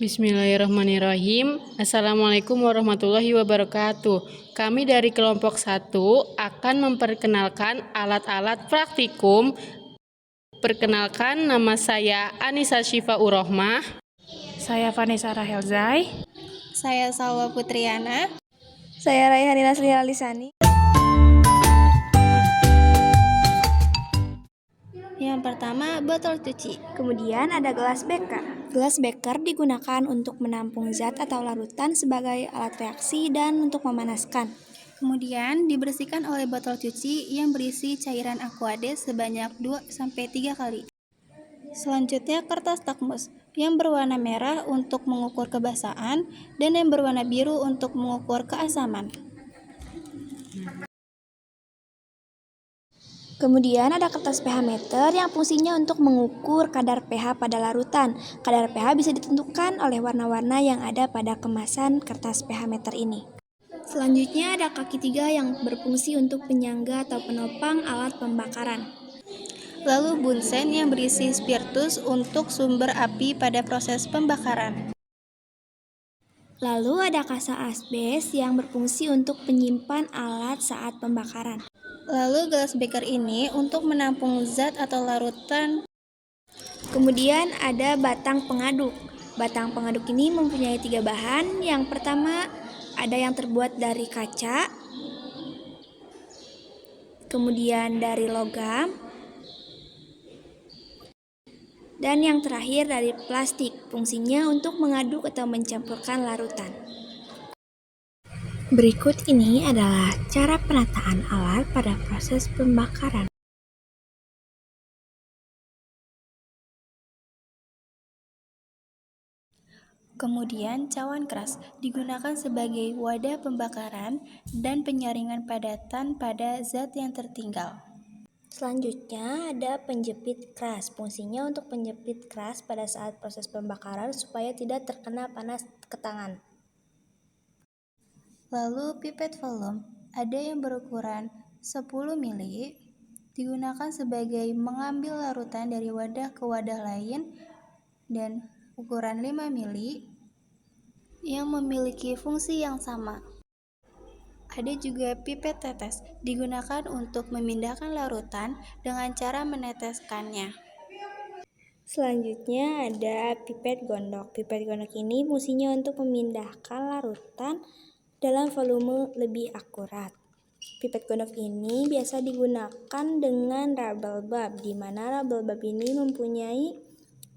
Bismillahirrahmanirrahim. Assalamualaikum warahmatullahi wabarakatuh. Kami dari kelompok 1 akan memperkenalkan alat-alat praktikum. Perkenalkan, nama saya Anissa Syifa Urohmah. Saya Vanessa Rahelzai. Saya Salwa Putriana. Saya Raihanina Srialisani. Yang pertama, botol cuci. Kemudian ada gelas beker. Gelas beker digunakan untuk menampung zat atau larutan sebagai alat reaksi dan untuk memanaskan. Kemudian dibersihkan oleh botol cuci yang berisi cairan Aquades sebanyak 2-3 kali. Selanjutnya kertas takmus yang berwarna merah untuk mengukur kebasahan dan yang berwarna biru untuk mengukur keasaman. Kemudian ada kertas pH meter yang fungsinya untuk mengukur kadar pH pada larutan. Kadar pH bisa ditentukan oleh warna-warna yang ada pada kemasan kertas pH meter ini. Selanjutnya ada kaki 3 yang berfungsi untuk penyangga atau penopang alat pembakaran. Lalu bunsen yang berisi spiritus untuk sumber api pada proses pembakaran. Lalu ada kasa asbes yang berfungsi untuk penyimpan alat saat pembakaran. Lalu gelas beker ini untuk menampung zat atau larutan. Kemudian ada batang pengaduk. Batang pengaduk ini mempunyai 3 bahan. Yang pertama ada yang terbuat dari kaca, kemudian dari logam, dan yang terakhir dari plastik. Fungsinya untuk mengaduk atau mencampurkan larutan. Berikut ini adalah cara penataan alat pada proses pembakaran. Kemudian cawan keras digunakan sebagai wadah pembakaran dan penyaringan padatan pada zat yang tertinggal. Selanjutnya ada penjepit keras. Fungsinya untuk penjepit keras pada saat proses pembakaran supaya tidak terkena panas ke tangan. Lalu pipet volume ada yang berukuran 10 mili digunakan sebagai mengambil larutan dari wadah ke wadah lain, dan ukuran 5 mili yang memiliki fungsi yang sama. Ada juga pipet tetes digunakan untuk memindahkan larutan dengan cara meneteskannya. Selanjutnya ada pipet gondok. Pipet gondok ini fungsinya untuk memindahkan larutan dalam volume lebih akurat. Pipet gondok ini biasa digunakan dengan rubber bulb, di mana rubber bulb ini mempunyai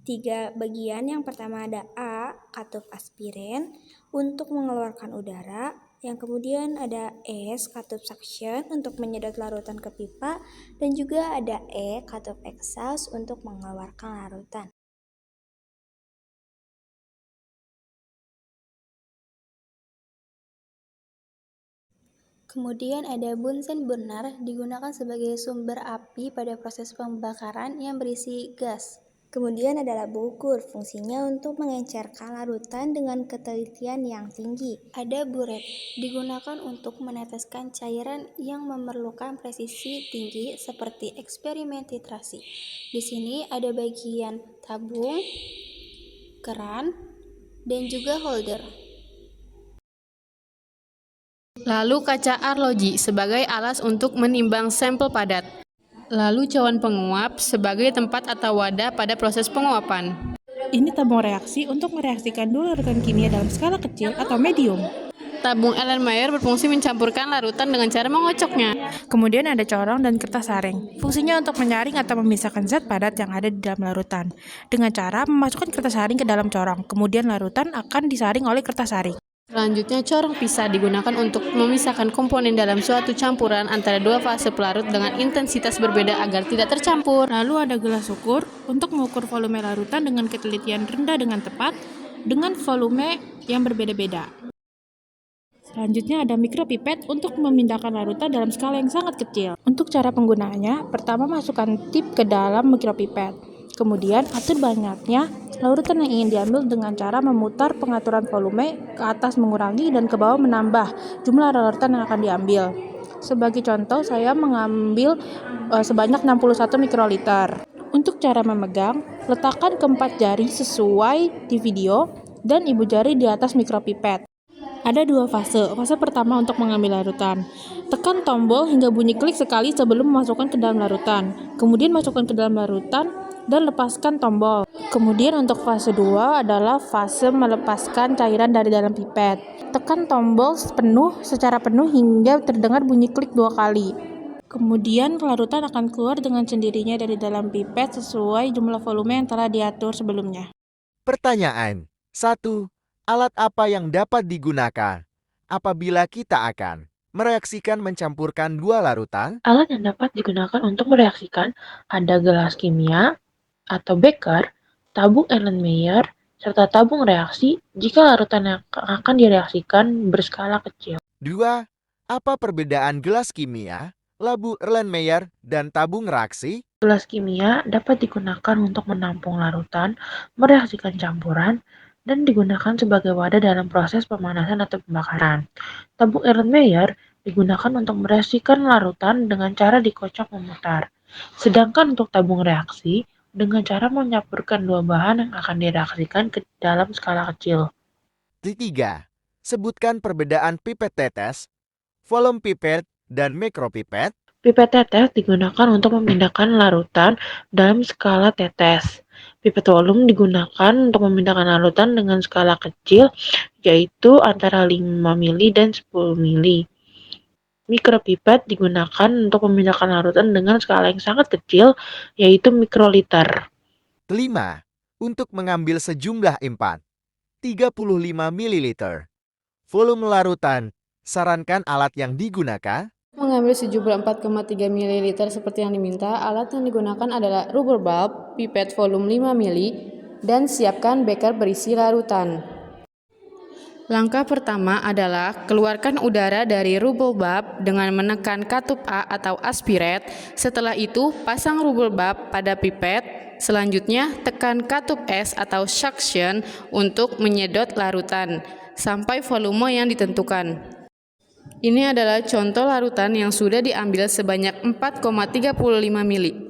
3 bagian. Yang pertama ada A, katup aspirin untuk mengeluarkan udara. Yang kemudian ada S, katup suction untuk menyedot larutan ke pipa, dan juga ada E, katup exhaust untuk mengeluarkan larutan. Kemudian ada bunsen burner digunakan sebagai sumber api pada proses pembakaran yang berisi gas. Kemudian ada labu ukur, fungsinya untuk mengencerkan larutan dengan ketelitian yang tinggi. Ada buret, digunakan untuk meneteskan cairan yang memerlukan presisi tinggi seperti eksperimen titrasi. Di sini ada bagian tabung, keran, dan juga holder. Lalu kaca arloji sebagai alas untuk menimbang sampel padat. Lalu cawan penguap sebagai tempat atau wadah pada proses penguapan. Ini tabung reaksi untuk mereaksikan 2 larutan kimia dalam skala kecil atau medium. Tabung Erlenmeyer berfungsi mencampurkan larutan dengan cara mengocoknya. Kemudian ada corong dan kertas saring. Fungsinya untuk menyaring atau memisahkan zat padat yang ada di dalam larutan. Dengan cara memasukkan kertas saring ke dalam corong, kemudian larutan akan disaring oleh kertas saring. Selanjutnya, corong pisah digunakan untuk memisahkan komponen dalam suatu campuran antara 2 fase pelarut dengan intensitas berbeda agar tidak tercampur. Lalu ada gelas ukur untuk mengukur volume larutan dengan ketelitian rendah dengan tepat dengan volume yang berbeda-beda. Selanjutnya ada mikropipet untuk memindahkan larutan dalam skala yang sangat kecil. Untuk cara penggunaannya, pertama masukkan tip ke dalam mikropipet. Kemudian atur banyaknya Larutan yang ingin diambil dengan cara memutar pengaturan volume ke atas mengurangi dan ke bawah menambah jumlah larutan yang akan diambil. Sebagai contoh, saya mengambil sebanyak 61 mikroliter. Untuk cara memegang, letakkan keempat jari sesuai di video dan ibu jari di atas mikropipet. Ada dua fase. Fase pertama untuk mengambil larutan. Tekan tombol hingga bunyi klik sekali sebelum memasukkan ke dalam larutan. Kemudian masukkan ke dalam larutan dan lepaskan tombol. Kemudian untuk fase 2 adalah fase melepaskan cairan dari dalam pipet. Tekan tombol secara penuh hingga terdengar bunyi klik 2 kali. Kemudian larutan akan keluar dengan sendirinya dari dalam pipet sesuai jumlah volume yang telah diatur sebelumnya. Pertanyaan 1. Alat apa yang dapat digunakan apabila kita akan mereaksikan mencampurkan dua larutan? Alat yang dapat digunakan untuk mereaksikan ada gelas kimia atau beker, tabung Erlenmeyer, serta tabung reaksi jika larutan yang akan direaksikan berskala kecil. 2. Apa perbedaan gelas kimia, labu Erlenmeyer, dan tabung reaksi? Gelas kimia dapat digunakan untuk menampung larutan, mereaksikan campuran, dan digunakan sebagai wadah dalam proses pemanasan atau pembakaran. Tabung Erlenmeyer digunakan untuk mereaksikan larutan dengan cara dikocok memutar. Sedangkan untuk tabung reaksi, dengan cara mencampurkan dua bahan yang akan direaksikan ke dalam skala kecil. 3. Sebutkan perbedaan pipet tetes, volume pipet, dan mikropipet. Pipet tetes digunakan untuk memindahkan larutan dalam skala tetes. Pipet volume digunakan untuk memindahkan larutan dengan skala kecil, yaitu antara 5 mili dan 10 mili. Mikropipet digunakan untuk memindahkan larutan dengan skala yang sangat kecil, yaitu mikroliter. 5. Untuk mengambil sejumlah impan, 35 ml. Volume larutan, sarankan alat yang digunakan. Mengambil sejumlah 4,3 ml seperti yang diminta, alat yang digunakan adalah rubber bulb, pipet volume 5 ml, dan siapkan beker berisi larutan. Langkah pertama adalah keluarkan udara dari rubber bulb dengan menekan katup A atau aspirate. Setelah itu, pasang rubber bulb pada pipet. Selanjutnya, tekan katup S atau suction untuk menyedot larutan sampai volume yang ditentukan. Ini adalah contoh larutan yang sudah diambil sebanyak 4,35 mili.